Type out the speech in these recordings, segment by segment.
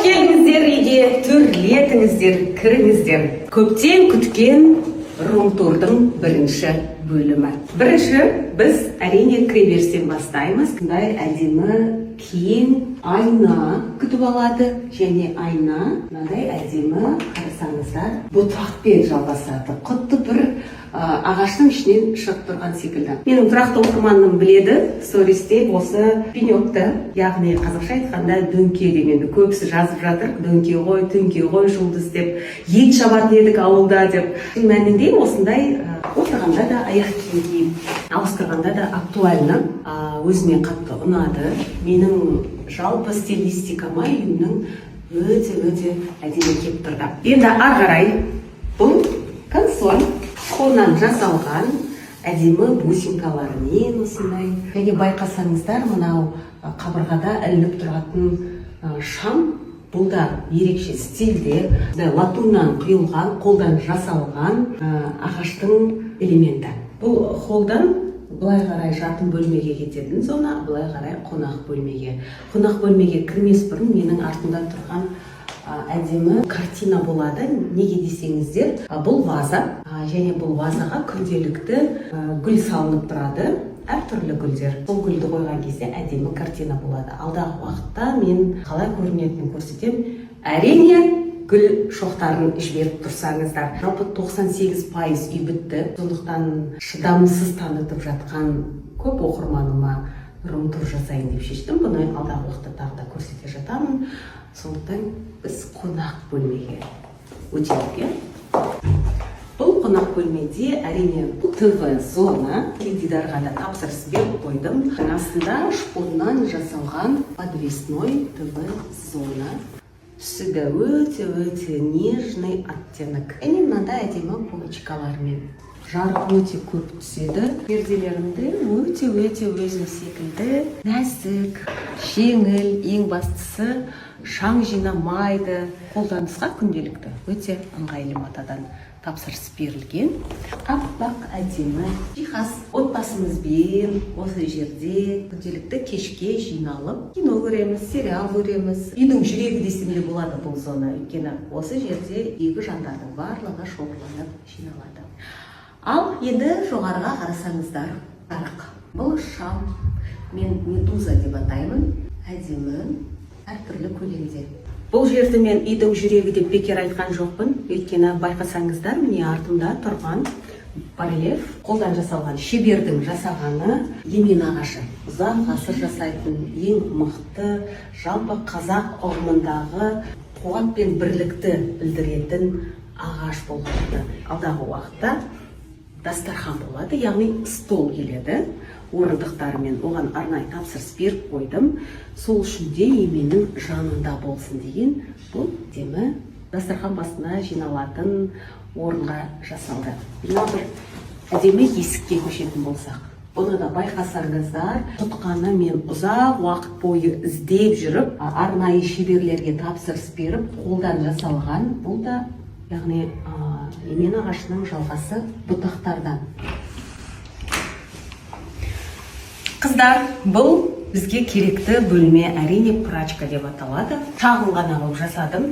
келдіңіздер үйге, төрлетіңіздер, кіріңіздер. Көптен күткен рум-турдың бірінші бөлімі. Бірінші біз әрине кіреберістен бастаймыз. Қандай әдемі кең айна күтіп алады, және айна мынандай әдемі қарасаңыздар бұтақпен жалғасады. Құтты бір ағаштың ішінен шығып тұрған секілді. Менің тұрақты оқырманым біледі, стористе осы пеньокты, яғни қазақша айтқанда дөңке дегенді көбісі жазып жатыр. Дөңке ғой, түңке ғой, жұлдыз деп, ет шабатын едік ауылда деп. Шын мәнінде осындай отырғанда да аяқ киім киіп, ауыстырғанда да актуальны, өзіме қатты ұнады. Менің жалпы стилистикама үйімнің өте әдемі келіп тұрды. Енді ары қарай бұл консоль қолдан жасалған әдемі бусинкалармен осындай. Және байқасаңыздар, мынау қабырғада ілініп тұратын шам, бұл да ерекше стильде, латуннан құйылған, қолдан жасалған ағаштың элементі. Бұл холдан былай қарай жатын бөлмеге кететін зона, былай қарай қонақ бөлмеге. Қонақ бөлмеге кірмес бұрын менің артымда тұрған әдемі картина болады. Неге десеңіздер, бұл ваза, және бұл вазаға күнделікті гүл салынып тұрады, әртүрлі гүлдер. Бұл гүлді қойған кезде әдемі картина болады. Алдағы уақытта мен қалай көрінетінін көрсетем. Әрине гүл шоқтарын жіберіп тұрсаңыздар. Жалпы 98% үй бітті. Сондықтан шыдамсыз танытып жатқан көп оқырманыма рум-тур жасайын деп шештім. Бұны алдағы уақытта тағы да көрсете жатамын. Сондықтан біз қонақ бөлмеге өтелік. Бұл қонақ бөлмеде әрине бұл ТВ зона. Теледидарға да тапсырыс беріп қойдым. Астында шпоннан жасалған подвесной ТВ зона. Түсі де өте нежный оттенок. Және мынандай әдемі полочкалармен. Жарық өте көп түседі. Перделерімді өте өзім секілді нәзік, жеңіл, ең бастысы шаң жинамайды. Қолданысқа күнделікті өте ыңғайлы матадан тапсырыс берілген. Аппақ әдемі жиһаз. Отбасымызбен осы жерде күнделікті кешке жиналып кино көреміз, сериал көреміз. Үйдің жүрегі десем де болады бұл зона. Өйткені осы жерде үйгі жандардың барлығы шоғырланып жиналады. Ал енді жоғарыға қарасаңыздар, жарық. Бұл шам, мен медуза деп атаймын, әдемі, әртүрлі көлемде. Бұл жерді мен үйдің жүрегі деп бекер айтқан жоқпын. Өйткені байқасаңыздар, міне артымда тұрған барельеф, қолдан жасалған шебердің жасағаны емен ағашы. Ұзақ ғасыр жасайтын ең мықты, жалпы қазақ ұғымындағы қуат пен бірлікті білдіретін ағаш болады. Алдағы уақытта дастархан болады, яғни стол келеді. Орындықтарымен оған арнайы тапсырыс беріп қойдым. Сол үшін де еменнің жанында болсын деген бұл демі дастархан басына жиналатын орынға жасалды. Мына бір әдемі есікке көшетін болсақ. Бұны да байқасаңыздар, тұтқаны мен ұзақ уақыт бойы іздеп жүріп, арнайы шеберлерге тапсырыс беріп, қолдан жасалған. Бұл да яғни емен ағашының жалғасы бұтақтардан. Қыздар, бұл бізге керекті бөлме, әрине прачка деп аталады. Шағын ғана қылып жасадым.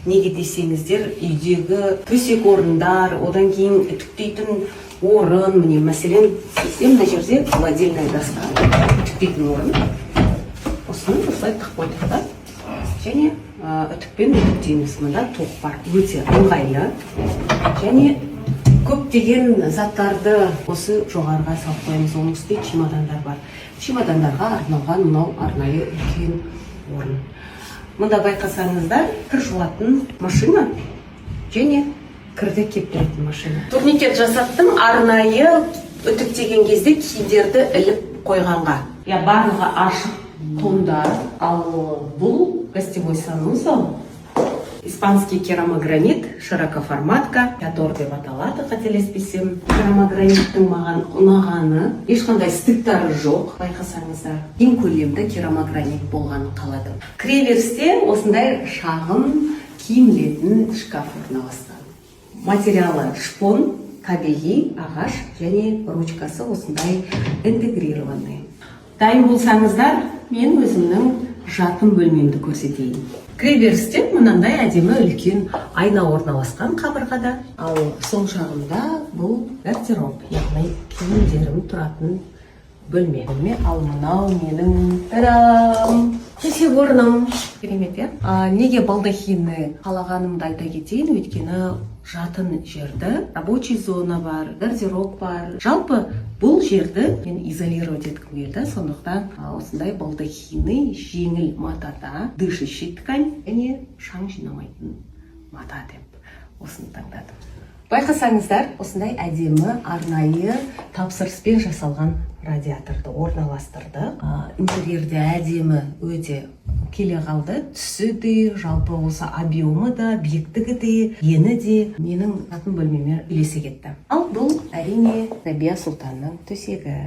Неге десеңіздер, үйдегі төсек орындар, одан кейін үтіктейтін орын, міне мәселен, мына жерде холодильная доска, үтіктейтін орын. Осыны осылай тық қойдық та. Және үтікпен үтіктейміз. Мында тоқ бар, өте ыңғайлы. Және көптеген заттарды осы жоғарыға салып қоямыз. Оның үстінде чемодандар бар. Чемодандарға арналған мынау арнайы үлкен орын. Мұнда байқасаңыздар, кір жуатын машина және кірді кептіретін машина. Турникет жасаттым, арнайы үтіктеген кезде киімдерді іліп қойғанға. Барлығы ашық тондар, ал бұл гостевой санузел. Испанский керамогранит, широкоформатка, пятор деп аталады, қателеспесем. Керамограниттің маған ұнағаны, ешқандай стыктары жоқ. Байқасаңыздар, ең көлемді керамогранит болғанын қаладым. Кіреберісте осындай шағын киімілетін шкаф орналасқан. Материалы шпон, табиғи ағаш және ручкасы осындай интегрированный. Дайын болсаңыздар, мен өзімнің жатын бөлмемді көрсетейін. Кіреберісте мынандай әдемі үлкен айна орналасқан қабырғада. Ал сол жағында бұл гардероб, яғни киімдерім тұратын бөлме. Ал мынау менің тадам! Төсек орным. Керемет, иә? Неге балдахинді қалағанымды айта кетейін, өйткені жатын жерді, рабочий зона бар, гардероб бар. Жалпы бұл жерді мен изолировать еткім келді, сондықтан осындай балдахинный жеңіл матада, дышащий ткань, және шаң жинамайтын мата деп осыны таңдадым. Байқасаңыздар, осындай әдемі арнайы тапсырыспен жасалған радиаторды орналастырды. Интерьерде әдемі өте келе қалды. Түсі де, жалпы осы объемы да, биіктігі де, ені де менің жатын бөлмеме үйлесе кетті. Ал бұл әрине Рабия Сұлтанның төсегі.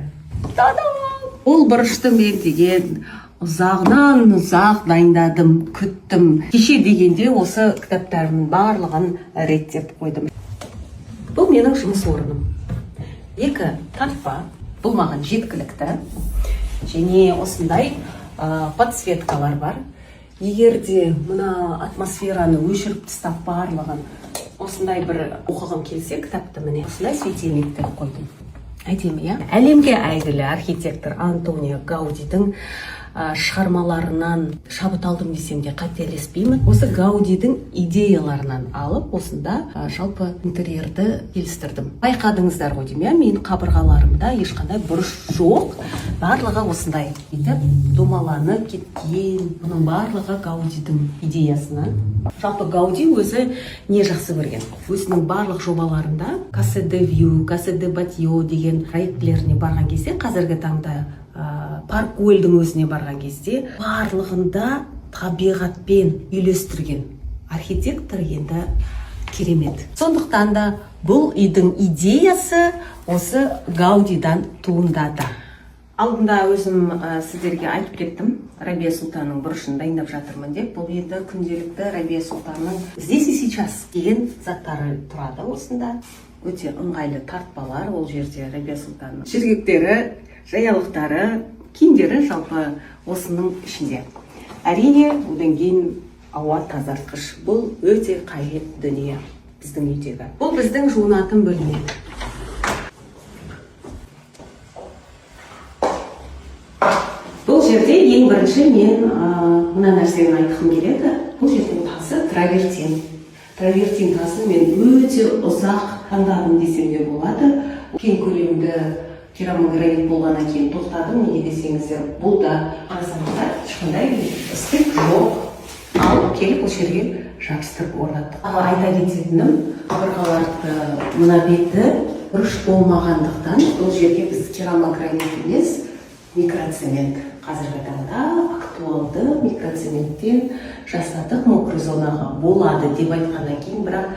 Ол бұрышты мен деген ұзағынан ұзақ дайындадым, күттім. Кеше дегенде осы кітаптарымның барлығын реттеп қойдым. Бұл менің жұмыс орным. Екі тартпа, бұл маған жеткілікті. Және осындай подсветкалар бар. Егер де мына атмосфераны өшіріп тастап барлығын осындай бір оқығым келсе, кітапты міне осындай светильниктер қойдым. Әдемі, иә? Әлемге әйгілі архитектор Антонио Гаудидің шығармаларынан шабыт алдым десем де қателеспеймін. Осы Гаудидің идеяларынан алып, осында жалпы интерьерді келістірдім. Байқадыңыздар ғой деймін, мен қабырғаларымда ешқандай бұрыш жоқ, барлығы осындай етіп домаланып кеткен. Бұның барлығы Гаудидің идеясынан. Жалпы Гауди өзі не жақсы көрген? Өзінің барлық жобаларында Кассе де Вью, Кассе де Батьо деген проектілеріне барған кезде, қазіргі таңда Парк Уэльдің өзіне барған кезде барлығында табиғатпен үйлестірген архитектор енді керемет. Сондықтан да бұл үйдің идеясы осы Гаудидан туындады. Алдында өзім сіздерге айтып кеттім, Рабия Сұлтанның бұрышын дайындап жатырмын деп. Бұл енді күнделікті Рабия Сұлтанның здесь и сейчас деген заттары тұрады осында. Өте ыңғайлы тартпалар ол жерде Рабия Сұлтанның жөргектері, жаялықтары, киімдері жалпы осының ішінде. Әрине, одан кейін ауа тазартқыш. Бұл өте қажет дүние біздің үйдегі. Бұл біздің жуынатын бөлме. Бұл жерде ең бірінші мен мына нәрсені айтқым келеді. Бұл жердің тасы травертин. Травертин тасын мен өте ұзақ таңдадым десем де болады. Кең көлемді керамогранит болғаннан кейін тоқтадым. Неге десеңіздер, бұл да қарасаңыздар ешқандай істік жоқ. Алып келіп бұл жерге жабыстырып орнаттық. Айта кететінім, қабырғаларды мына беті бұрыш болмағандықтан бұл жерге біз керамогранит емес, микроцемент. Қазіргі таңда актуалды микроцементтен жасадық, мокрый зонаға болады деп айтқаннан кейін, бірақ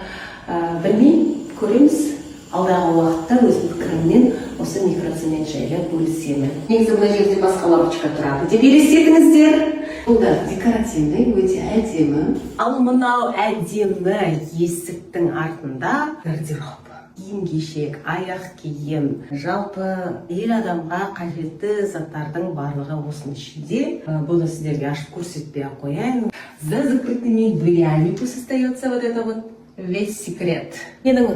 білмей көреміз. Алдағы уақытта өзім пікіріммен осы микроцемент жайлы бөлісемін. Негізі мына жерде басқа лампочка тұрады деп елестетіңіздер. Бұл да декоративный, өте әдемі. Ал мынау әдемі есіктің артында гардероб, киім-кешек, аяқ киім, жалпы ер адамға қажетті заттардың барлығы осының ішінде. Бұны сіздерге ашып көрсетпей қояйын. За закрытыми дверями пусть остается вот это вот весь секрет. Менің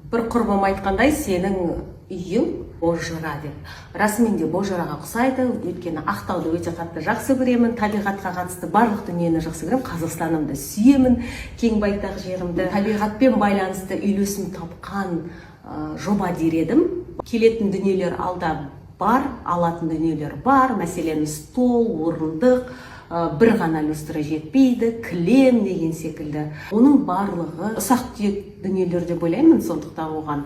бір құрбым айтқандай, сенің үйің бозжыра деп. Расымен де бозжыраға ұқсайды, өйткені Ақтауды өте қатты жақсы көремін, табиғатқа қатысты барлық дүниені жақсы көремін, Қазақстанымды сүйемін, кең байтақ жерімді, табиғатпен байланысты үйлесім тапқан жоба дер едім. Келетін дүниелер алда бар, алатын дүниелер бар, мәселен стол, орындық, бір ғана люстра жетпейді, кілем деген секілді. Оның барлығы ұсақ-түйек дүниелер деп ойлаймын, сондықтан оған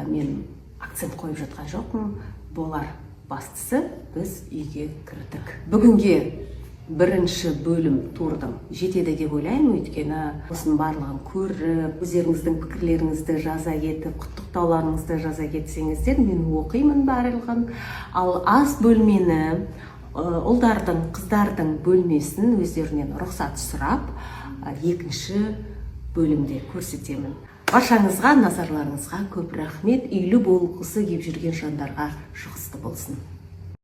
мен акцент қойып жатқан жоқпын. Болар бастысы біз үйге кірдік. Бүгінге бірінші бөлім турдым жетеді деп ойлаймын, өйткені осының барлығын көріп, өздеріңіздің пікірлеріңізді жаза кетіп, құттықтауларыңызды жаза кетсеңіздер, мен оқимын барлығын. Ал ас бөлмені, ұлдардың, қыздардың бөлмесін өздерінен рұқсат сұрап, екінші бөлімде көрсетемін. Баршаңызға, назарларыңызға көп рахмет. Үйлі болғысы келіп жүрген жандарға жұғысты болсын.